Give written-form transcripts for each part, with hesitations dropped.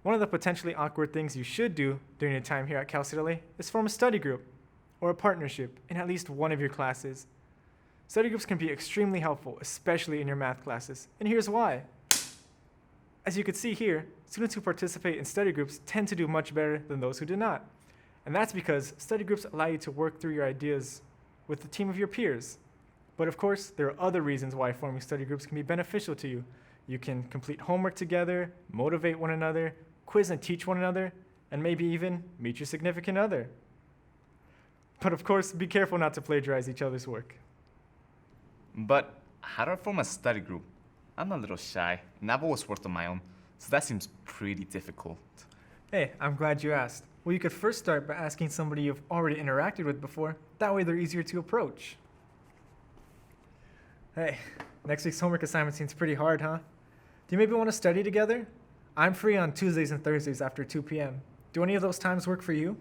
One of the potentially awkward things you should do during your time here at Cal State LA is form a study group or a partnership in at least one of your classes. Study groups can be extremely helpful, especially in your math classes, and here's why. As you can see here, students who participate in study groups tend to do much better than those who do not. And that's because study groups allow you to work through your ideas with the team of your peers. But of course, there are other reasons why forming study groups can be beneficial to you. You can complete homework together, motivate one another, quiz and teach one another, and maybe even meet your significant other. But of course, be careful not to plagiarize each other's work. But how do I form a study group? I'm a little shy, and I've always worked on my own, so that seems pretty difficult. Hey, I'm glad you asked. Well, you could first start by asking somebody you've already interacted with before. That way they're easier to approach. Hey, next week's homework assignment seems pretty hard, huh? Do you maybe want to study together? I'm free on Tuesdays and Thursdays after 2 p.m. Do any of those times work for you?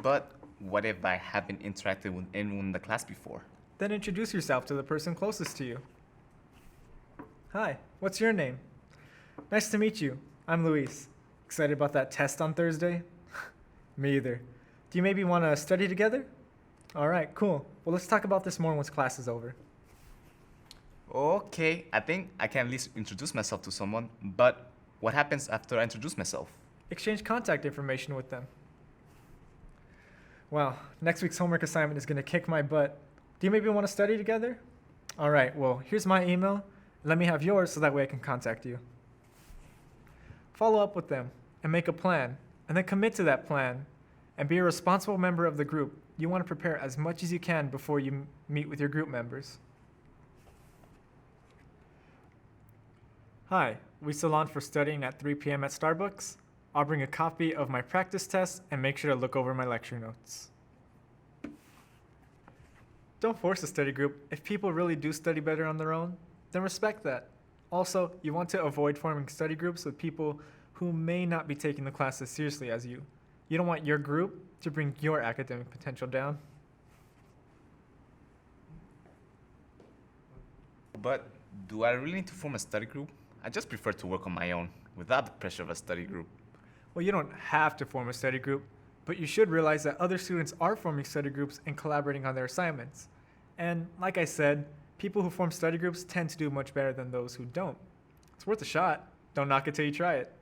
But what if I haven't interacted with anyone in the class before? Then introduce yourself to the person closest to you. Hi, what's your name? Nice to meet you. I'm Luis. Excited about that test on Thursday? Me either. Do you maybe want to study together? All right, cool. Well, let's talk about this more once class is over. Okay, I think I can at least introduce myself to someone, but what happens after I introduce myself? Exchange contact information with them. Well, next week's homework assignment is going to kick my butt. Do you maybe want to study together? All right, well, here's my email. Let me have yours so that way I can contact you. Follow up with them and make a plan, and then commit to that plan, and be a responsible member of the group. You want to prepare as much as you can before you meet with your group members. Hi, we still on for studying at 3 p.m. at Starbucks? I'll bring a copy of my practice test and make sure to look over my lecture notes. Don't force a study group. If people really do study better on their own, then respect that. Also, you want to avoid forming study groups with people who may not be taking the class as seriously as you. You don't want your group to bring your academic potential down. But do I really need to form a study group? I just prefer to work on my own, without the pressure of a study group. Well, you don't have to form a study group, but you should realize that other students are forming study groups and collaborating on their assignments. And like I said, people who form study groups tend to do much better than those who don't. It's worth a shot. Don't knock it till you try it.